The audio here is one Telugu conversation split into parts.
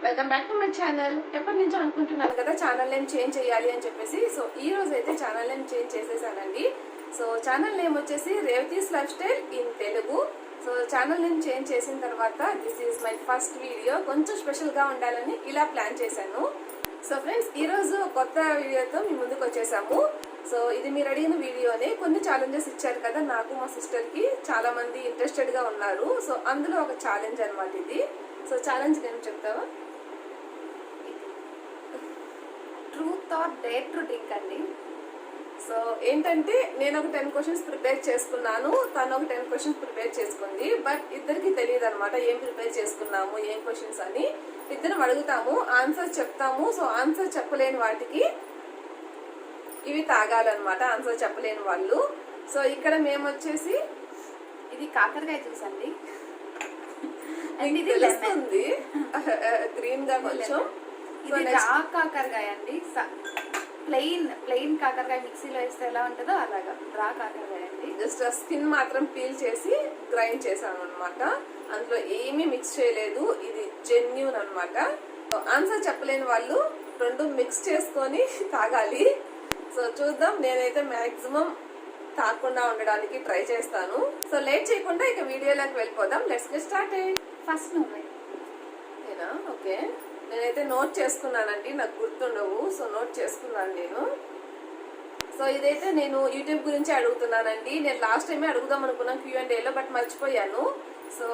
Welcome back to my channel. ఎప్పటి నుంచో అనుకుంటున్నాను కదా ఛానల్ నేమ్ చేంజ్ చేయాలి అని చెప్పేసి. సో ఈ రోజు అయితే ఛానల్ నేమ్ చేంజ్ చేసేసానండి. సో ఛానల్ నేమ్ వచ్చేసి Revathi's lifestyle in Telugu. So channel name change చేసిన తర్వాత this is my first video. కొంచెం స్పెషల్గా ఉండాలని ఇలా ప్లాన్ చేశాను. సో ఫ్రెండ్స్, ఈరోజు కొత్త వీడియోతో మీ ముందుకు వచ్చేసాము. సో ఇది మీరు అడిగిన వీడియోనే. కొన్ని ఛాలెంజెస్ ఇచ్చారు కదా నాకు, మా సిస్టర్కి. చాలా మంది ఇంట్రెస్టెడ్గా ఉన్నారు. సో అందులో ఒక ఛాలెంజ్ అనమాట ఇది. సో ఛాలెంజ్ నేను చెప్తావా? Truth or dare to drink అండి. సో ఏంటంటే నేను ఒక 10 క్వశ్చన్స్ ప్రిపేర్ చేసుకున్నాను, తను ఒక 10 క్వశ్చన్స్ ప్రిపేర్ చేసుకుంది. బట్ ఇద్దరికి తెలియదు అనమాట ఏం ప్రిపేర్ చేసుకున్నాము, ఏం క్వశ్చన్స్ అని. ఇద్దరం అడుగుతాము, ఆన్సర్ చెప్తాము. సో ఆన్సర్ చెప్పలేని వాటికి ఇవి తాగాలన్నమాట, ఆన్సర్ చెప్పలేని వాళ్ళు. సో ఇక్కడ మేము వచ్చేసి ఇది కాకరకాయ జ్యూస్ అండి. ఇది తెలుస్తుంది గ్రీన్ గా కొంచెం. ఇది రా కాకరకాయ అండి. ప్లెయిన్ కాకరకాయ మిక్సీలో వేస్తే ఎలా ఉంటుందో అలాగా రా కాకరకాయ అండి. జస్ట్ స్కిన్ మాత్రం పీల్ చేసి గ్రైండ్ చేసాను అనమాట. అందులో ఏమీ మిక్స్ చేయలేదు. ఇది జెన్యూన్ అనమాట. ఆన్సర్ చెప్పలేని వాళ్ళు రెండు మిక్స్ చేసుకొని తాగాలి. సో చూద్దాం. నేనైతే మాక్సిమం తాగకుండా ఉండడానికి ట్రై చేస్తాను. సో లేట్ చేయకుండా ఇక వీడియోలోకి వెళ్ళిపోదాం. Let's get started. ఫస్ట్ నువ్వే. నేనా? ఓకే. నేనైతే నోట్ చేసుకున్నానండి, నాకు గుర్తుండవు. సో నోట్ చేసుకున్నాను నేను. సో ఇదైతే నేను యూట్యూబ్ గురించి అడుగుతున్నానండి. నేను లాస్ట్ టైమే అడుగుదాం అనుకున్నాను Q&Aలో, బట్ మర్చిపోయాను. సో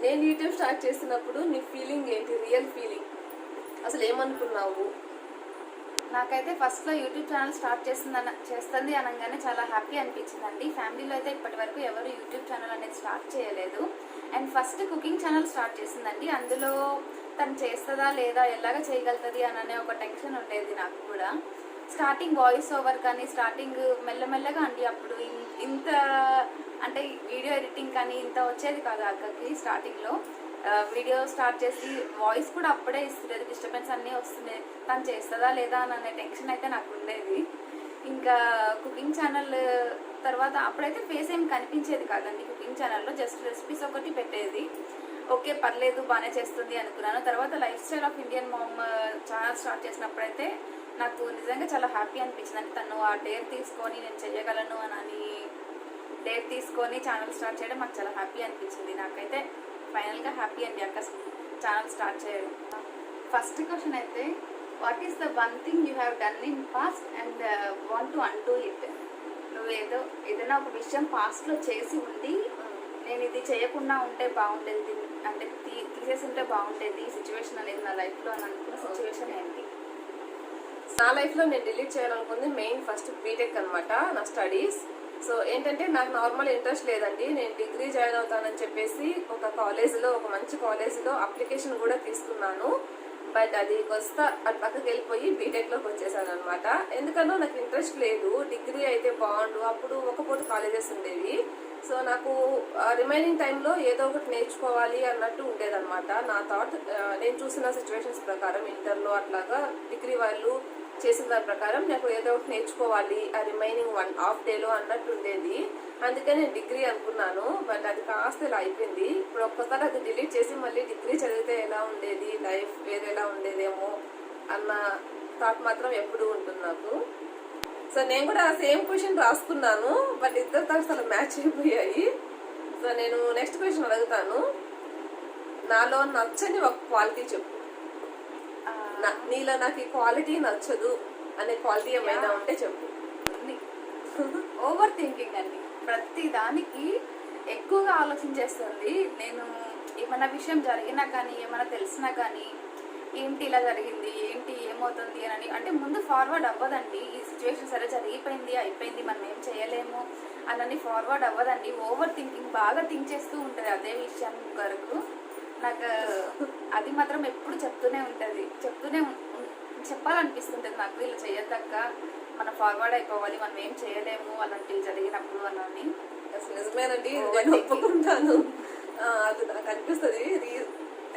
నేను యూట్యూబ్ స్టార్ట్ చేసినప్పుడు నీ ఫీలింగ్ ఏంటి, రియల్ ఫీలింగ్ అసలు ఏమనుకున్నావు? నాకైతే ఫస్ట్లో యూట్యూబ్ ఛానల్ స్టార్ట్ చేస్తుంది అనగానే చాలా హ్యాపీ అనిపించిందండి. ఫ్యామిలీలో అయితే ఇప్పటి వరకు ఎవరు యూట్యూబ్ ఛానల్ అనేది స్టార్ట్ చేయలేదు. And first cooking channel start చేసిందండి. అందులో తను చేస్తుందా లేదా, ఎలాగ చేయగలుగుతుంది అనే ఒక టెన్షన్ ఉండేది నాకు కూడా. స్టార్టింగ్ వాయిస్ ఓవర్ కానీ స్టార్టింగ్ మెల్లమెల్లగా అండి. అప్పుడు ఇంత అంటే వీడియో ఎడిటింగ్ కానీ ఇంత వచ్చేది కాదు అక్కకి. స్టార్టింగ్లో వీడియో స్టార్ట్ చేసి వాయిస్ కూడా అప్పుడే ఇస్తుంది, డిస్టర్బెన్స్ అన్నీ వస్తున్నాయి. తను చేస్తుందా లేదా అనే టెన్షన్ అయితే నాకు ఉండేది. ఇంకా కుకింగ్ ఛానల్ తర్వాత అప్పుడైతే ఫేస్ ఏం కనిపించేది కాదండి కుకింగ్ ఛానల్లో. జస్ట్ రెసిపీస్ ఒకటి పెట్టేది. ఓకే పర్లేదు బాగానే చేస్తుంది అనుకున్నాను. తర్వాత lifestyle of Indian mom channel start చేసినప్పుడైతే నాకు నిజంగా చాలా హ్యాపీ అనిపించింది అండి. తను ఆ డేర్ తీసుకొని నేను చేయగలను అని డేర్ తీసుకొని ఛానల్ స్టార్ట్ చేయడం నాకు చాలా హ్యాపీ అనిపించింది. నాకైతే ఫైనల్గా హ్యాపీ అండి అక్క ఛానల్ స్టార్ట్ చేయడం. ఫస్ట్ క్వశ్చన్ అయితే, what is the one thing you have done in past and want to undo it? నువ్వు ఏదైనా ఒక విషయం పాస్ట్లో చేసి ఉండి నేను ఇది చేయకుండా ఉంటే బాగుండేది, అంటే తీసేసి ఉంటే బాగుండేది ఈ సిచ్యువేషన్ అనేది నా లైఫ్లో అని అనుకున్న సిచ్యువేషన్ ఏంటి? నా లైఫ్లో నేను డిలీట్ చేయాలనుకుంది మెయిన్ ఫస్ట్ బీటెక్ అనమాట, నా స్టడీస్. సో ఏంటంటే నాకు నార్మల్ ఇంట్రెస్ట్ లేదండి. నేను డిగ్రీ జాయిన్ అవుతానని చెప్పేసి ఒక కాలేజీలో, ఒక మంచి కాలేజీలో అప్లికేషన్ కూడా తీసుకున్నాను. బట్ అది వస్తా అటు పక్కకి వెళ్ళిపోయి బీటెక్లోకి వచ్చేసాను అనమాట. ఎందుకనో నాకు ఇంట్రెస్ట్ లేదు. డిగ్రీ అయితే బాగుండు, అప్పుడు ఒక పూట కాలేజెస్ ఉండేవి. సో నాకు రిమైనింగ్ టైంలో ఏదో ఒకటి నేర్చుకోవాలి అన్నట్టు ఉండేదన్నమాట నా థాట్. నేను చూసిన సిచ్యువేషన్స్ ప్రకారం ఇంటర్లో అట్లాగా డిగ్రీ వాళ్ళు చేసిన దాని ప్రకారం నాకు ఏదో ఒకటి నేర్చుకోవాలి ఆ రిమైనింగ్ 1.5 డేలో అన్నట్టు ఉండేది. అందుకే నేను డిగ్రీ అనుకున్నాను. బట్ అది కాస్త ఇలా అయిపోయింది. ఇప్పుడు ఒక్కసారి అది డిలీట్ చేసి మళ్ళీ డిగ్రీ చదివితే ఎలా ఉండేది, లైఫ్ వేరేలా ఉండేదేమో అన్న థాట్ మాత్రం ఎప్పుడూ ఉంటుంది నాకు. సో నేను కూడా సేమ్ క్వశ్చన్ రాసుకున్నాను, బట్ ఇద్దరు థాట్స్ అలా మ్యాచ్ అయిపోయాయి. సో నేను నెక్స్ట్ క్వశ్చన్ అడుగుతాను. నాలో నచ్చని ఒక క్వాలిటీ చెప్పు. నీలో నాకు ఈ క్వాలిటీ నచ్చదు అనే క్వాలిటీ ఏమైనా ఉంటే చెప్పు. ఓవర్ థింకింగ్ అండి. ప్రతి దానికి ఎక్కువగా ఆలోచించేస్తుంది. నేను ఏమైనా విషయం జరిగినా కానీ ఏమైనా తెలిసినా కానీ ఏంటి ఇలా జరిగింది, ఏంటి ఏమవుతుంది అని అంటే ముందు ఫార్వర్డ్ అవ్వదండి. ఈ సిచ్యువేషన్ సరే జరిగిపోయింది, అయిపోయింది, మనం ఏం చేయలేము అని ఫార్వర్డ్ అవ్వదండి. ఓవర్ థింకింగ్ బాగా థింక్ చేస్తూ ఉంటుంది అదే విషయం వరకు. నాకు అది మాత్రం ఎప్పుడు చెప్తూనే ఉంటుంది, చెప్పాలనిపిస్తుంటుంది నాకు. ఇలా చేయొద్దక్క, మనం ఫార్వర్డ్ అయిపోవాలి, మనం ఏం చేయలేము అలాంటివి జరిగినప్పుడు అని. అసలు నిజమేనండి, నేను ఒప్పుకుంటాను. అది నాకు అనిపిస్తుంది.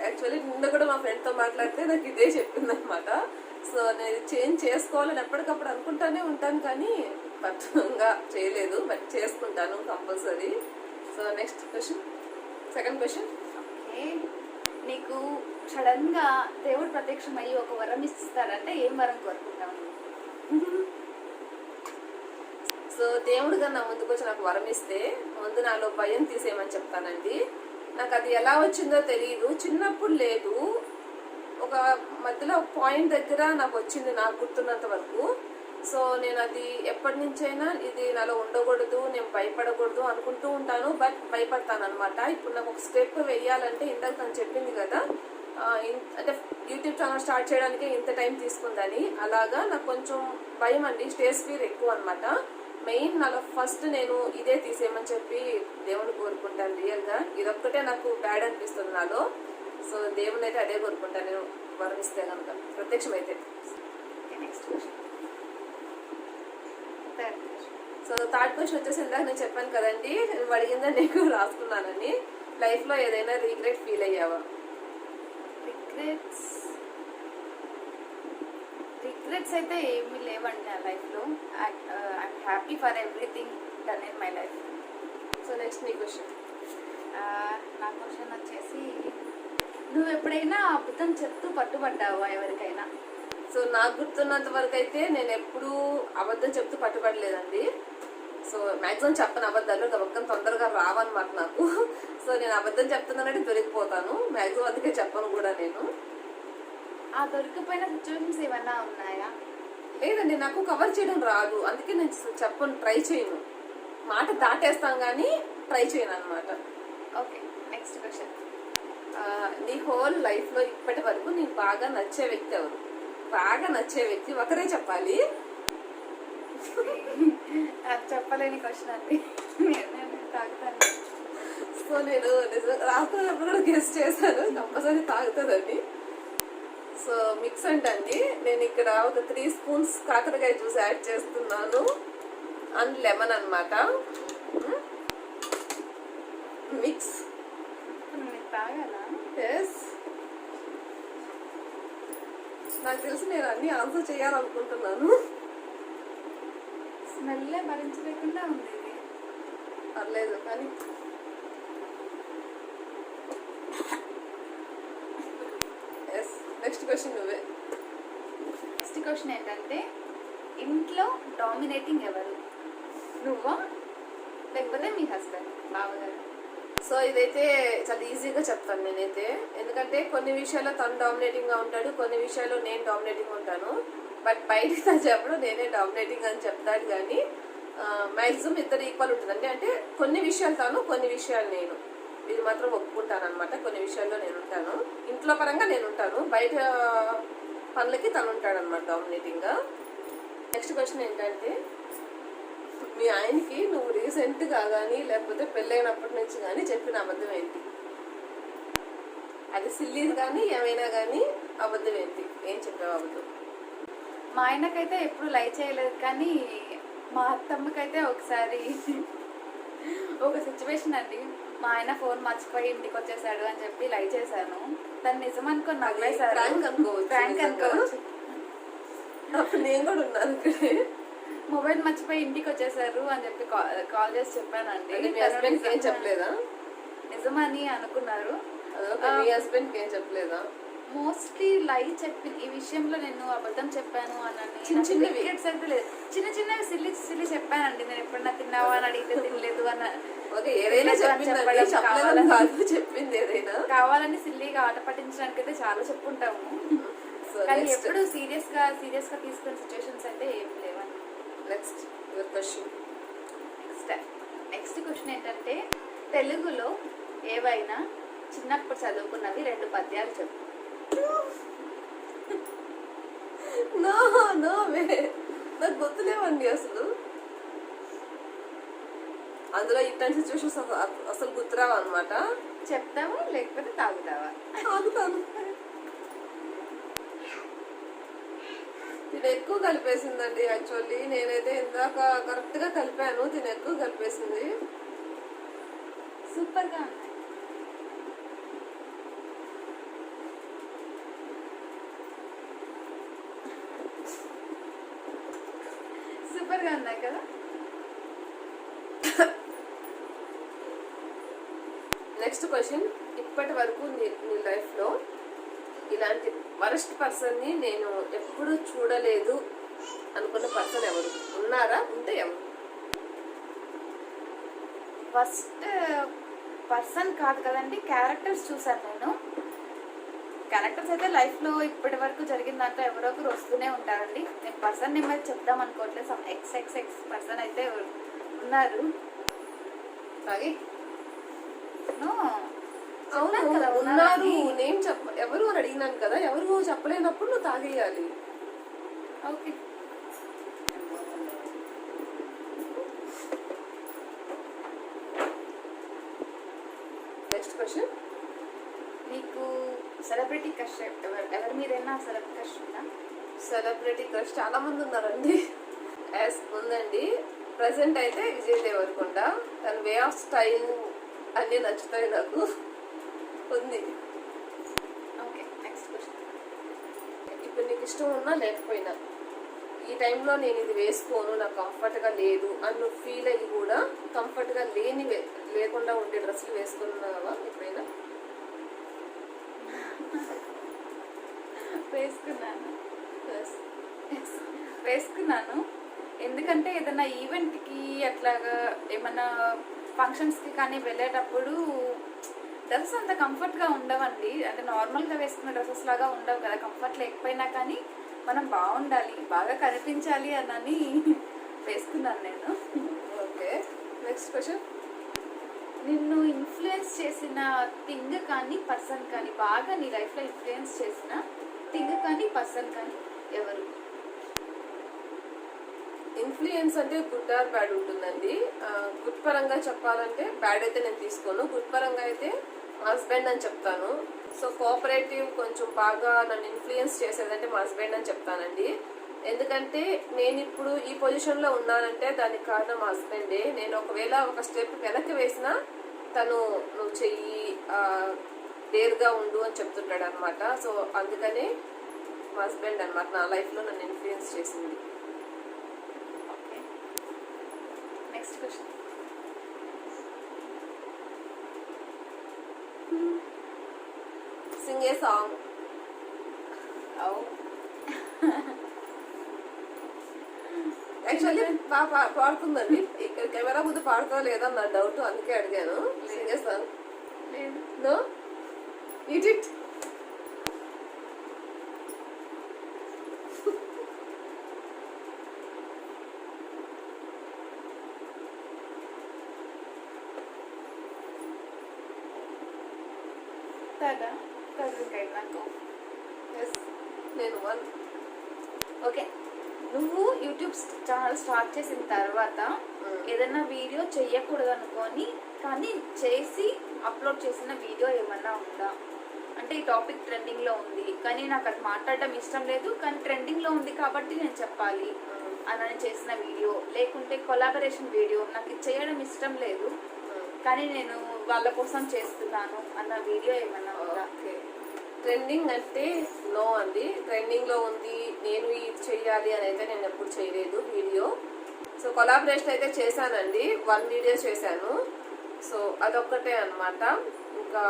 యాక్చువల్లీ నిన్న కూడా మా ఫ్రెండ్తో మాట్లాడితే నాకు ఇదే చెప్పిందనమాట. సో నేను చేంజ్ చేసుకోవాలని ఎప్పటికప్పుడు అనుకుంటానే ఉంటాను, కానీ పట్టంగా చేయలేదు. బట్ చేసుకుంటాను compulsory. So next question, second question. నీకు సడన్ గా దేవుడు ప్రత్యక్షమయ్యి ఒక వరం ఇస్తాడంటే ఏం వరం కోరుకుంటావు? సో దేవుడుగా నా ముందుకు వచ్చి నాకు వరం ఇస్తే ముందు నాలో భయం తీసేయమని చెప్తానండి. నాకు అది ఎలా వచ్చిందో తెలియదు, చిన్నప్పుడు లేదు, ఒక మధ్యలో పాయింట్ దగ్గర నాకు వచ్చింది నాకు గుర్తున్నంత వరకు. సో నేను అది ఎప్పటి నుంచైనా ఇది నాలో ఉండకూడదు, నేను భయపడకూడదు అనుకుంటూ ఉంటాను, బట్ భయపడతాను అనమాట. ఇప్పుడు నాకు ఒక స్టెప్ వేయాలంటే ఇందాక తను చెప్పింది కదా, అంటే యూట్యూబ్ ఛానల్ స్టార్ట్ చేయడానికి ఇంత టైం తీసుకుందని, అలాగా నాకు కొంచెం భయం అండి, స్టేజ్ ఫియర్ ఎక్కువ అనమాట. మెయిన్ నాలో ఫస్ట్ నేను ఇదే తీసేయమని చెప్పి దేవుని కోరుకుంటాను. రియల్గా ఇదొక్కటే నాకు బ్యాడ్ అనిపిస్తుంది నాలో. సో దేవుని అయితే అదే కోరుకుంటాను నేను వర్ణిస్తే కనుక ప్రత్యక్షమైతే. Next question, so third question వచ్చేసి ఇందాక నేను చెప్పాను కదండి, నువ్వు అడిగిందని నీకు రాసుకున్నానని. లైఫ్లో ఏదైనా రిగ్రెట్ ఫీల్ అయ్యావా? రిగ్రెట్స్ అయితే ఏమీ లేవండి నా లైఫ్లో. I'm happy for everything done in my life. So next నీ క్వశ్చన్. నా క్వశ్చన్ వచ్చేసి, నువ్వు ఎప్పుడైనా అబద్ధం చెప్తూ పట్టుబడ్డావా ఎవరికైనా? సో నాకు గుర్తున్నంత వరకు అయితే నేను ఎప్పుడూ అబద్ధం చెప్తూ పట్టుబడలేదండి. సో మ్యాక్సిమం చెప్పను అబద్ధాలు, గబక్కన తొందరగా రావన్నమాట నాకు. సో నేను అబద్ధం చెప్తున్నానంటే దొరికిపోతాను మ్యాక్సిమం, అందుకే చెప్పను కూడా నేను. ఆ దొరికిపోయిన సిచ్యువేషన్స్ ఏమన్నా ఉన్నాయా? లేదండి, నాకు కవర్ చేయడం రాదు, అందుకే నేను చెప్పను, ట్రై చేయను. మాట దాటేస్తాం కానీ ట్రై చేయను అనమాట. Okay, next question. నీ హోల్ లైఫ్లో ఇప్పటి వరకు నీకు బాగా నచ్చే వ్యక్తి ఎవరు? బాగా నచ్చే వ్యక్తి ఒకరే చెప్పాలి. చెప్పలేని క్వశ్చన్ అండి, నేను తాగుతాను. సో నేను నిజంగా రాస్తున్నప్పుడు కూడా గెస్ట్ చేశాను, కంపల్సరీ తాగుతుందండి. సో మిక్స్ అండి, నేను ఇక్కడ ఒక 3 స్పూన్స్ కాకరకాయ జ్యూస్ యాడ్ చేస్తున్నాను అండ్ లెమన్ అనమాట. మిక్స్ తాగాలా? ఎస్, నాకు తెలిసి నేను అన్ని ఆన్సర్ చేయాలనుకుంటున్నాను. స్మెల్లే భరించలేకుండా ఉంది ఇది. పర్లేదు కానీ ఎస్. నెక్స్ట్ క్వశ్చన్ నువ్వే. నెక్స్ట్ క్వశ్చన్ ఏంటంటే, ఇంట్లో డామినేటింగ్ ఎవరు, నువ్వా లేకపోతే మీ హస్బెండ్, బావగారు? సో ఇదైతే చాలా ఈజీగా చెప్తాను నేనైతే, ఎందుకంటే కొన్ని విషయాల్లో తను డామినేటింగ్ గా ఉంటాడు, కొన్ని విషయాల్లో నేను డామినేటింగ్ ఉంటాను. బట్ బయట తను చెప్పడం నేనే డామినేటింగ్ అని చెప్తాడు, కానీ మ్యాక్సిమం ఇద్దరు ఈక్వల్ ఉంటుందండి. అంటే కొన్ని విషయాలు తాను, కొన్ని విషయాలు నేను, ఇది మాత్రం ఒప్పుకుంటాను అనమాట. కొన్ని విషయాల్లో నేను ఉంటాను, ఇంట్లో పరంగా నేను ఉంటాను, బయట పనులకి తను ఉంటాడు అనమాట డామినేటింగ్ గా. నెక్స్ట్ క్వశ్చన్ ఏంటంటే, మీ ఆయనకి నువ్వు రీసెంట్గా కానీ లేకపోతే పెళ్ళైనప్పటి నుంచి కానీ చెప్పిన అబద్ధం ఏంటి? అది సిల్లీది కానీ ఏమైనా కానీ అబద్ధం ఏంటి? ఏం చెప్పావు అబద్ధం? మా ఆయనకైతే ఎప్పుడు లై చేయలేదు, కానీ మా అత్తమ్మకైతే ఒకసారి ఒక సిచ్యువేషన్ అండి, మా ఆయన ఫోన్ మర్చిపోయి ఇంటికి వచ్చేసాడు అని చెప్పి లై చేశాను. దాన్ని నిజం అనుకొని నవ్వేశారు. ప్రాంక్ అనుకోవచ్చు. అప్పుడు నేను కూడా ఉన్నాను ఇక్కడే. మొబైల్ మర్చిపోయి ఇంటికి వచ్చేసారు అని చెప్పి కాల్ చేసి చెప్పానండి. మీ హస్బెండ్ ఏం చెప్పలేదా? నిజమని అనుకున్నారు. మీ హస్బెండ్ ఏం చెప్పలేదా? మోస్ట్లీ లై చెప్పి ఈ విషయంలో నేను అబద్ధం చెప్పాను అని చిన్న చిన్న వికెట్స్ అయితే లేదు, చిన్న చిన్నవి సిల్లి చెప్పానండి. నేను ఎప్పుడన్నా తిన్నావా అని అడిగితే తినలేదు అని, చెప్పింది ఏదైనా కావాలని సిల్లీగా ఆట పట్టించడానికి అయితే చాలా చెప్పుంటాము, కానీ ఎప్పుడు సీరియస్ గా తీసుకునే సిచ్యువేషన్స్ అయితే ఏం లేవని. నెక్స్ట్ క్వశ్చన్ ఏంటంటే, తెలుగులో ఏవైనా చిన్నప్పుడు చదువుకున్నవి 2 పద్యాలు చెప్పు. నాకు గుర్తులేవండి అసలు, అందులో ఇట్లాంటి సిచ్యువేషన్స్ అసలు గుర్తురావు అనమాట. చెప్తావా లేకపోతే తాగుతావా? తాగుతాను. తిను ఎక్కువ కలిపేసిందండి. యాక్చువల్లీ నేనైతే ఇందాక కరెక్ట్ గా కలిపాను, తిను ఎక్కువ కలిపేసింది. సూపర్ గా ఉన్నాయి. సూపర్ గా ఉన్నాయి కదా. నెక్స్ట్ క్వశ్చన్, ఇప్పటి వరకు నీ లైఫ్ లో ఇలాంటి వరస్ట్ పర్సన్ని నేను ఎప్పుడు చూడలేదు అనుకున్న పర్సన్ ఎవరు ఉన్నారా? ఉంటే ఎవరు? ఫస్ట్ పర్సన్ కాదు కదండి, క్యారెక్టర్స్ చూసాను నేను. క్యారెక్టర్స్ అయితే లైఫ్లో ఇప్పటి వరకు జరిగిన దాంట్లో ఎవరో ఒకరు వస్తూనే ఉంటారండి. నేను పర్సన్ నేమ్ అయితే చెప్దాం అనుకోవట్లేదు. సమ్ ఎక్స్ పర్సన్ అయితే ఉన్నారు. తాగి No, అవును చెప్పాను కదా ఉన్నారు. ఉన్నారని. నేను ఎవరు అని అడిగినాను కదా, ఎవరు చెప్పలేనప్పుడు నువ్వు తాగేయాలి. ఓకే. Next question. మీకు సెలబ్రిటీ క్రష్ ఎవరి మీదైనా సెలబ్రిటీ క్రష్ ఉందా? సెలబ్రిటీ క్రష్ చాలా మంది ఉన్నారండి. యాస్ ఉందండి. ప్రజెంట్ అయితే విజయ్ దేవరకొండ. తన వే ఆఫ్ స్టైల్ అన్నీ నచ్చుతాయి నాకు. ఉంది. Okay, next question. ఇప్పుడు నీకు ఇష్టం ఉన్నా లేకపోయినా ఈ టైంలో నేను ఇది వేసుకోను, నాకు కంఫర్ట్గా లేదు అని నువ్వు ఫీల్ అయ్యి కూడా కంఫర్ట్గా లేకుండా ఉండే డ్రెస్సులు వేసుకున్నావా ఎప్పుడైనా? వేసుకున్నాను. ఎందుకంటే ఏదైనా ఈవెంట్కి అట్లాగా ఏమన్నా ఫంక్షన్స్కి కానీ వెళ్ళేటప్పుడు డ్రెస్సెస్ అంత కంఫర్ట్గా ఉండవండి. అంటే నార్మల్గా వేసుకున్న డ్రెస్సెస్ లాగా ఉండవు కదా. కంఫర్ట్ లేకపోయినా కానీ మనం బాగుండాలి, బాగా కనిపించాలి అని వేసుకున్నాను నేను. Okay, next question. నిన్ను ఇన్ఫ్లుయెన్స్ చేసిన థింగ్ కానీ పర్సన్ కానీ, బాగా నీ లైఫ్లో ఇన్ఫ్లుయెన్స్ చేసిన థింగ్ కానీ పర్సన్ కానీ ఎవరు? ఇన్ఫ్లుయెన్స్ అంటే గుడ్ ఆర్ బ్యాడ్ ఉంటుందండి. గుడ్ పరంగా చెప్పాలంటే బ్యాడ్ అయితే నేను తీసుకోను. గుడ్ పరంగా అయితే మా హస్బెండ్ అని చెప్తాను. సో కోఆపరేటివ్ కొంచెం బాగా నన్ను ఇన్ఫ్లుయెన్స్ చేసేదంటే మా హస్బెండ్ అని చెప్తానండి. ఎందుకంటే నేను ఇప్పుడు ఈ పొజిషన్లో ఉన్నానంటే దానికి కారణం మా హస్బెండే. నేను ఒకవేళ ఒక స్టెప్ వెనక్కి వేసినా తను నువ్వు చెయ్యి, డేర్గా ఉండు అని చెప్తుంటాడు అనమాట. సో అందుకనే మా హస్బెండ్ అనమాట నా లైఫ్లో నన్ను ఇన్ఫ్లుయెన్స్ చేసింది. Okay, next question. Sing a song. Actually పాడుతుందండి. ఇక్కడ కెమెరా ముందు పాడుతా లేదా నా డౌట్, అందుకే అడిగాను. Sing a song. లేదు. No, eat it. నాకు ఎస్, నేను వన్. ఓకే, నువ్వు యూట్యూబ్ ఛానల్ స్టార్ట్ చేసిన తర్వాత ఏదైనా వీడియో చెయ్యకూడదు అనుకొని కానీ చేసి అప్లోడ్ చేసిన వీడియో ఏమన్నా ఉందా? అంటే ఈ టాపిక్ ట్రెండింగ్లో ఉంది కానీ నాకు అది మాట్లాడడం ఇష్టం లేదు, కానీ ట్రెండింగ్లో ఉంది కాబట్టి నేను చెప్పాలి అని చేసిన వీడియో, లేకుంటే కొలాబరేషన్ వీడియో నాకు ఇది చేయడం ఇష్టం లేదు కానీ నేను వాళ్ళ కోసం చేస్తున్నాను అన్న వీడియో ఏమన్నా ఉందా? ఓకే, ట్రెండింగ్ అంటే నో అండి. ట్రెండింగ్లో ఉంది నేను ఇది చెయ్యాలి అని అయితే నేను ఎప్పుడు చేయలేదు వీడియో. సో కొలాబరేషన్ అయితే చేశానండి, 1 వీడియో చేశాను. సో అదొక్కటే అనమాట. ఇంకా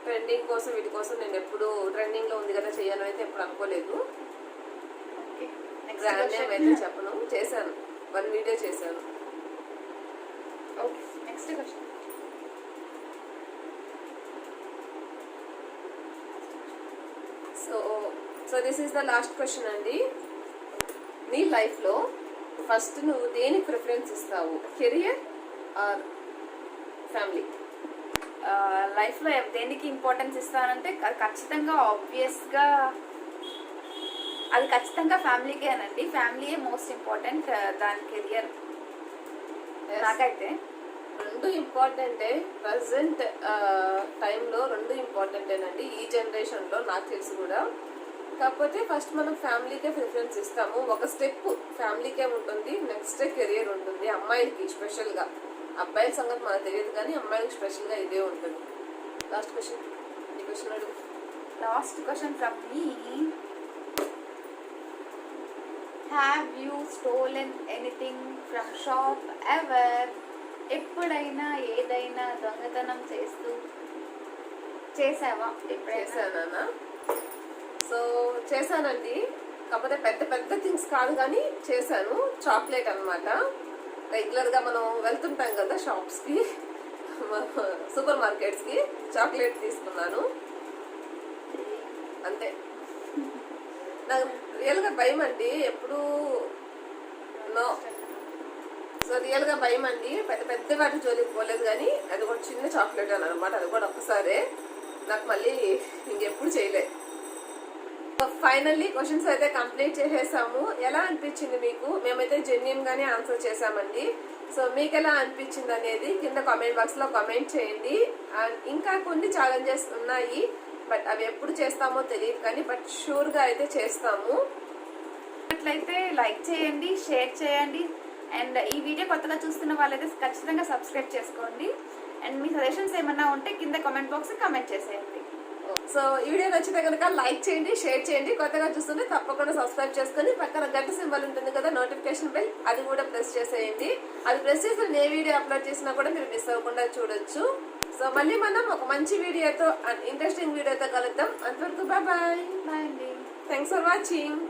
ట్రెండింగ్ కోసం వీటి కోసం నేను ఎప్పుడు ట్రెండింగ్లో ఉంది కదా చెయ్యాలని అయితే ఎప్పుడు అనుకోలేదు. బ్రాండ్ నేమ్ అయితే చెప్పను. చేశాను, 1 వీడియో చేశాను. Okay, next question. So this is the last question అండి. నీ లైఫ్లో ఫస్ట్ నువ్వు దేనికి ప్రిఫరెన్స్ ఇస్తావు, కెరియర్ ఆర్ ఫ్యామిలీ? లైఫ్లో దేనికి ఇంపార్టెన్స్ ఇస్తానంటే ఖచ్చితంగా ఆబ్వియస్గా అది ఖచ్చితంగా ఫ్యామిలీకేనండి. ఫ్యామిలీయే మోస్ట్ ఇంపార్టెంట్ దాని కెరియర్ నాకైతే. రెండు ఇంపార్టెంటే, ప్రజెంట్ టైంలో రెండు ఇంపార్టెంటేనండి ఈ జనరేషన్లో నాకు తెలిసి కూడా. కాకపోతే ఫస్ట్ మనం ఫ్యామిలీకే ప్రిఫరెన్స్ ఇస్తాము. ఒక స్టెప్ ఫ్యామిలీకే ఉంటుంది, నెక్స్ట్ కెరియర్ ఉంటుంది. అమ్మాయిలకి స్పెషల్గా, అబ్బాయిల సంగతి మనకు తెలియదు కానీ అమ్మాయిలకి స్పెషల్గా ఇదే ఉంటుంది. లాస్ట్ క్వశ్చన్, ఈ క్వశ్చన్ అడుగు. Last question from me. Have you stolen anything from shop ever? ఎప్పుడైనా ఏదైనా దొంగతనం చేసావా? చేశానా? చేశానండి, కాకపోతే పెద్ద పెద్ద థింగ్స్ కాదు కానీ చేశాను. చాక్లెట్ అన్నమాట. రెగ్యులర్ గా మనం వెళ్తుంటాం కదా షాప్స్ కి, సూపర్ మార్కెట్స్ కి, చాక్లెట్ తీసుకున్నాను అంతే. నాకు రియల్ గా భయం అండి, ఎప్పుడు నో. సో రియల్ గా భయం అండి, పెద్ద పెద్ద వాటి జోలికి పోలేదు. కానీ అది కూడా చిన్న చాక్లెట్ అని అనమాట, అది కూడా ఒక్కసారే. నాకు మళ్ళీ ఇంకెప్పుడు చేయలే. ఫైనల్లీ క్వశ్చన్స్ అయితే కంప్లీట్ చేసేసాము. ఎలా అనిపించింది మీకు? మేమైతే జెన్యూన్ గానే ఆన్సర్ చేసామండి. సో మీకు ఎలా అనిపించింది అనేది కింద కామెంట్ బాక్స్ లో కామెంట్ చేయండి. అండ్ ఇంకా కొన్ని ఛాలెంజెస్ ఉన్నాయి, బట్ అవి ఎప్పుడు చేస్తామో తెలియదు కానీ బట్ షూర్ గా అయితే చేస్తాము. అట్లయితే లైక్ చేయండి, షేర్ చేయండి, అండ్ ఈ వీడియో కొత్తగా చూస్తున్న వాళ్ళైతే ఖచ్చితంగా సబ్స్క్రైబ్ చేసుకోండి. అండ్ మీ సజెషన్స్ ఏమన్నా ఉంటే కింద కామెంట్ బాక్స్ కామెంట్ చేసేయండి. సో ఈ వీడియో నచ్చితే కనుక లైక్ చేయండి, షేర్ చేయండి. కొత్తగా చూస్తుంటే తప్పకుండా సబ్స్క్రైబ్ చేసుకొని పక్కన గంట సింబల్ ఉంటుంది కదా, నోటిఫికేషన్ బెల్, అది కూడా ప్రెస్ చేసేయండి. అది ప్రెస్ చేసి ఏ వీడియో అప్లోడ్ చేసినా కూడా మీరు మిస్ అవ్వకుండా చూడొచ్చు. సో మళ్ళీ మనం ఒక మంచి వీడియోతో, ఇంట్రెస్టింగ్ వీడియోతో కలుద్దాం. అంతవరకు బాయ్ బాయ్. బాయ్ అండి. Thanks for watching.